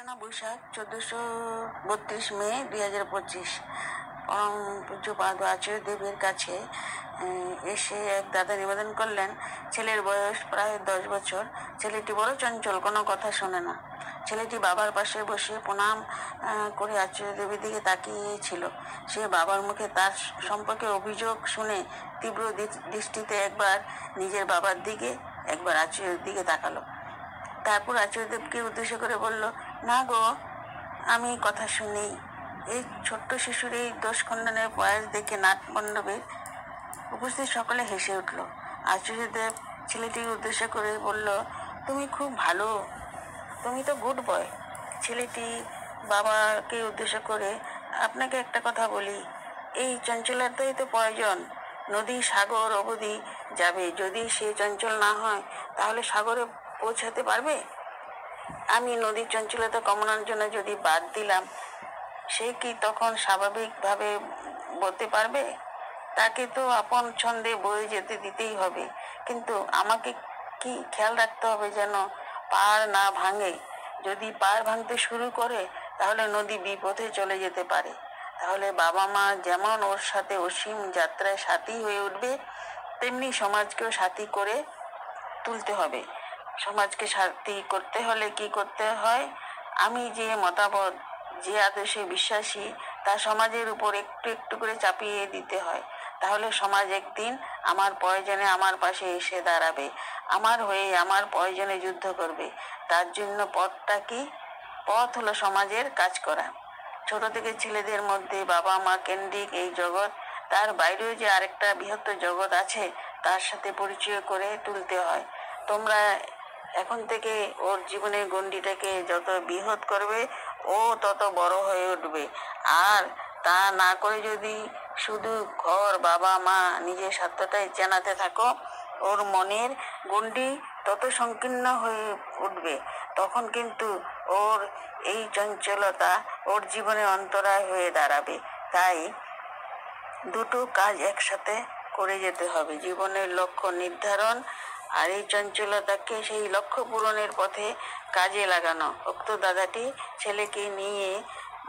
আলোচনা বৈশাখ 1432 মে 2025। পরম পূজ্যপাদ আচার্যদেবের কাছে এসে এক দাদা নিবেদন করলেন, ছেলের বয়স প্রায় 10 বছর। ছেলেটি বড় চঞ্চল, কোনো কথা শোনে না। ছেলেটি বাবার পাশে বসে প্রণাম করে আচার্যদেবের দিকে তাকিয়েছিল। সে বাবার মুখে তার সম্পর্কে অভিযোগ শুনে তীব্র দৃষ্টিতে একবার নিজের বাবার দিকে, একবার আচার্যের দিকে তাকালো। তারপর আচার্যদেবকে উদ্দেশ্য করে বলল, না গো, আমি কথা শুনি। এই ছোট্ট শিশুর এই দোষ খণ্ডনের প্রয়াস দেখে নাটমণ্ডপে উপস্থিত সকলে হেসে উঠল। আচার্যদেব ছেলেটিকে উদ্দেশ্য করে বলল, তুমি খুব ভালো, তুমি তো গুড বয়। ছেলেটি বাবাকে উদ্দেশ্য করে, আপনাকে একটা কথা বলি, এই চঞ্চলতাই তো প্রয়োজন। নদী সাগর অবধি যাবে, যদি সে চঞ্চল না হয় তাহলে সাগরে পৌঁছাতে পারবে? আমি নদীর চঞ্চলতা কমানোর জন্য যদি বাদ দিলাম, সে কি তখন স্বাভাবিকভাবে বলতে পারবে? তাকে তো আপন ছন্দে বয়ে যেতে দিতেই হবে, কিন্তু আমাকে কি খেয়াল রাখতে হবে যেন পাড় না ভাঙে। যদি পাড় ভাঙতে শুরু করে তাহলে নদী বিপথে চলে যেতে পারে। তাহলে বাবা মা যেমন ওর সাথে অসীম যাত্রায় সাথী হয়ে উঠবে, তেমনি সমাজকেও সাথী করে তুলতে হবে। সমাজকে সাথী করতে হলে কি করতে হয়? আমি যে মতামত, যে আদর্শে বিশ্বাসী, তা সমাজের উপর একটু একটু করে চাপিয়ে দিতে হয়। তাহলে সমাজ একদিন আমার প্রয়োজনে আমার পাশে এসে দাঁড়াবে, আমার হয়ে আমার প্রয়োজনে যুদ্ধ করবে। তার জন্য পথটা কি? পথ হলো সমাজের কাজ করা। ছোট থেকে ছেলেদের মধ্যে বাবা মা কেন্দ্রিক এই জগৎ, তার বাইরেও যে আরেকটা বৃহত্তর জগৎ আছে, তার সাথে পরিচয় করে তুলতে হয়। তোমরা এখন থেকে ওর জীবনের গণ্ডিটাকে যত বৃহৎ করবে, ও তত বড় হয়ে উঠবে। আর তা না করে যদি শুধু ঘর, বাবা মা, নিজের স্বার্থটাই জানাতে থাকো, ওর মনের গণ্ডি তত সংকীর্ণ হয়ে উঠবে। তখন কিন্তু ওর এই চঞ্চলতা ওর জীবনে অন্তরায় হয়ে দাঁড়াবে। তাই দুটো কাজ একসাথে করে যেতে হবে, জীবনের লক্ষ্য নির্ধারণ আর এই চঞ্চলতাকে সেই লক্ষ্য পূরণের পথে কাজে লাগানো। উক্ত দাদাটি ছেলেকে নিয়ে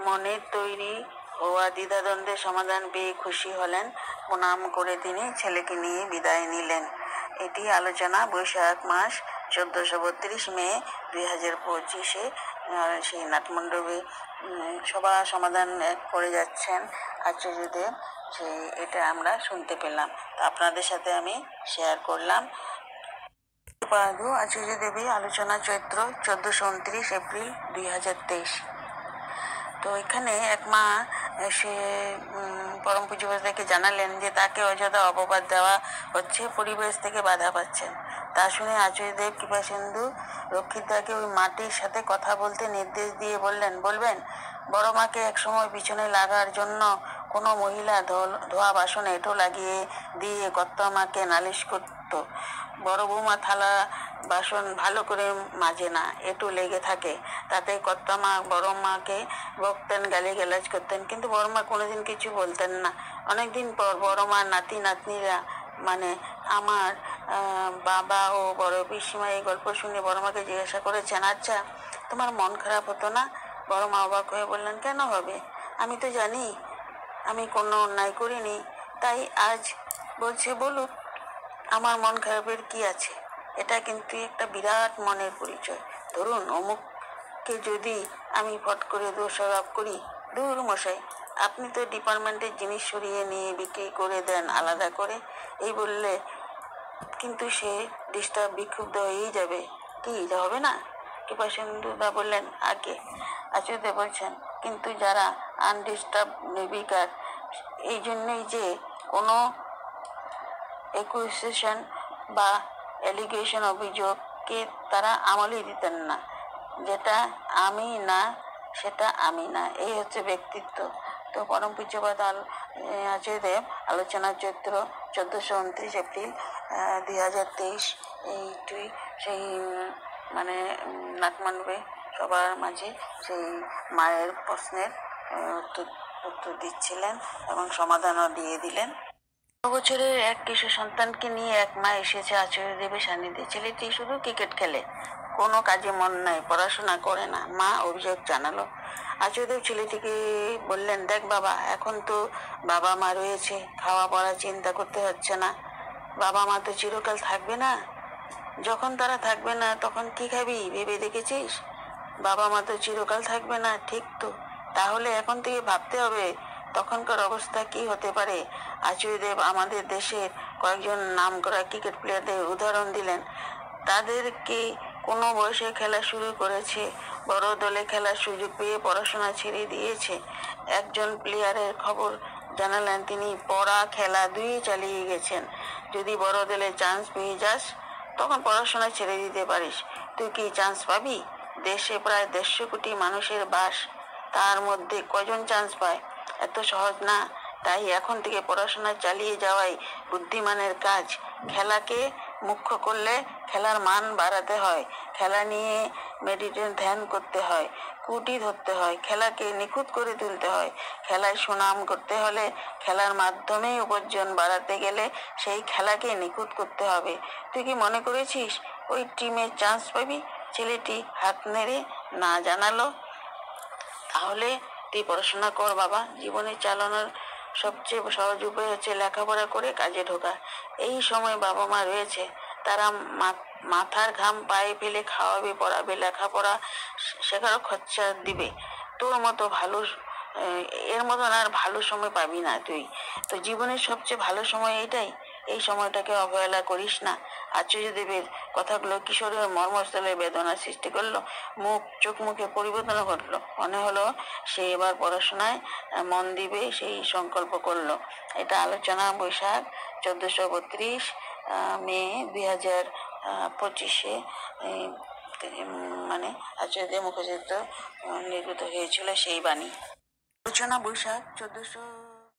মনের তৈরি হওয়া দ্বিধাদ্বন্দ্বের সমাধান পেয়ে খুশি হলেন। প্রণাম করে তিনি ছেলেকে নিয়ে বিদায় নিলেন। এটি আলোচনা বৈশাখ মাস 1432 মে 2025-এ সেই নাটমণ্ডপে সভা সমাধান করে যাচ্ছেন আচার্যদেব। সেই এটা আমরা শুনতে পেলাম, তো আপনাদের সাথে আমি শেয়ার করলাম। আচার্যদেবের আলোচনা চৈত্র 1429 এপ্রিল 2023। তো এখানে এক মা সে পরম পূজ্যপাদকে জানালেন যে তাকে অযথা অপবাদ দেওয়া হচ্ছে, পরিবেশ থেকে বাধা পাচ্ছেন। তা শুনে আচার্যদেব কৃপাসিন্ধু রক্ষিতাকে ওই মাটির সাথে কথা বলতে নির্দেশ দিয়ে বলবেন, বড় মাকে একসময় পিছনে লাগার জন্য কোনো মহিলা ধোয়া বাসনে এঁটো লাগিয়ে দিয়ে কর্তামাকে নালিশ করত। বড় বৌমা থালা বাসন ভালো করে মাজে না, এঁটো লেগে থাকে। তাতে কর্তামা বড় মাকে বকতেন, গালিগালাজ করতেন, কিন্তু বড় মা কোনোদিন কিছু বলতেন না। অনেকদিন পর বড় মার নাতি নাতনিরা, মানে আমার বাবা ও বড় পিসিমা এই গল্প শুনে বড় মাকে জিজ্ঞাসা করেছেন, আচ্ছা তোমার মন খারাপ হতো না? বড় মা অবাক হয়ে বললেন, কেন হবে? আমি তো জানি আমি কোনো অন্যায় করিনি, তাই আজ বলছে বলুক, আমার মন খারাপের কি আছে? এটা কিন্তু একটা বিরাট মনের পরিচয়। ধরুন অমুককে যদি আমি ফট করে দোষারোপ করি, দূর মশাই, আপনি তো ডিপার্টমেন্টের জিনিস সরিয়ে নিয়ে বিক্রি করে দেন আলাদা করে, এই বললে কিন্তু সে বিক্ষুব্ধ হয়েই যাবে। কি হবে না? কৃপাসিন্ধুদা বললেন, আগে। আচার্য বলছেন, কিন্তু যারা আনডিস্টার্ব নির্বিকার, এই জন্যই যে কোনো অ্যাকুজেশন বা অ্যালিগেশন, অভিযোগকে তারা আমলই দিতেন না। যেটা আমি না সেটা আমি না, এই হচ্ছে ব্যক্তিত্ব। তো পরম পূজ্যপাদ আচার্যদেব আলোচনা চৈত্র 1429 এপ্রিল 2023 এইটুই সেই মানে নাটমণ্ডপে সবার মাঝে সেই মায়ের প্রশ্নের উত্তর দিচ্ছিলেন এবং সমাধানও দিয়ে দিলেন। বছরের এক কিশোর সন্তানকে নিয়ে এক মা এসেছে আচার্যদেবের সান্নিধ্যে। ছেলেটি শুধু ক্রিকেট খেলে, কোনো কাজে মন নাই, পড়াশোনা করে না। মা অভিযোগ জানালো। আচার্যদেব ছেলেটিকে বললেন, দেখ বাবা, এখন তো বাবা মা রয়েছে, খাওয়া পড়া চিন্তা করতে হচ্ছে না। বাবা মা তো চিরকাল থাকবে না। যখন তারা থাকবে না তখন কি খাবি ভেবে দেখেছিস? বাবা মা তো চিরকাল থাকবে না, ঠিক তো? তাহলে এখন থেকে ভাবতে হবে তখনকার অবস্থা কি হতে পারে। আচার্যদেব আমাদের দেশের কয়েকজন নামকরা ক্রিকেট প্লেয়ারদের উদাহরণ দিলেন। তাদেরকে কোনো বয়সে খেলা শুরু করেছে, বড় দলে খেলার সুযোগ পেয়ে পড়াশোনা ছেড়ে দিয়েছে। একজন প্লেয়ারের খবর জানালেন, তিনি পড়া খেলা দুই চালিয়ে গেছেন। যদি বড় দলে চান্স পেয়ে যাস তখন পড়াশোনা ছেড়ে দিতে পারিস। তুই কি চান্স পাবি? দেশে প্রায় 150 কোটি মানুষের বাস, তার মধ্যে কজন চান্স পায়? এত সহজ না। তাই এখন থেকে পড়াশোনা চালিয়ে যাওয়াই বুদ্ধিমানের কাজ। খেলাকে মুখ্য করলে খেলার মান বাড়াতে হয়, খেলা নিয়ে ধ্যান করতে হয়, কুটি ধরতে হয়, খেলাকে নিখুঁত করে তুলতে হয়। খেলায় সুনাম করতে হলে, খেলার মাধ্যমেই উপার্জন বাড়াতে গেলে সেই খেলাকে নিখুঁত করতে হবে। তুই কি মনে করেছিস ওই টিমে চান্স পাবি? ছেলেটি হাত নেড়ে না জানালো। তাহলে তুই পড়াশোনা কর বাবা। জীবনে চালানোর সবচেয়ে সহজ উপায় হচ্ছে লেখাপড়া করে কাজে ঢোকা। এই সময় বাবা মা রয়েছে, তারা মাথার ঘাম পায়ে ফেলে খাওয়াবে, পড়াবে, লেখাপড়া শেখারও খরচা দিবে। তোর মতো ভালো এর মতন আর ভালো সময় পাবি না তুই। তো জীবনের সবচেয়ে ভালো সময় এটাই, এই সময়টাকে অবহেলা করিস না। আচার্যদেবের কথাগুলো কিশোরের মর্মস্থলে বেদনা সৃষ্টি করলো। চোখ মুখে পরিবর্তন ঘটলো। মনে হলো সে এবার পড়াশোনায় মন দিবে, সেই সংকল্প করলো। এটা আলোচনা বৈশাখ 1432 মে 2025 মানে আচার্যদেব মুখোপাধ্যায় নির্গত হয়েছিল সেই বাণী। আলোচনা বৈশাখ 1400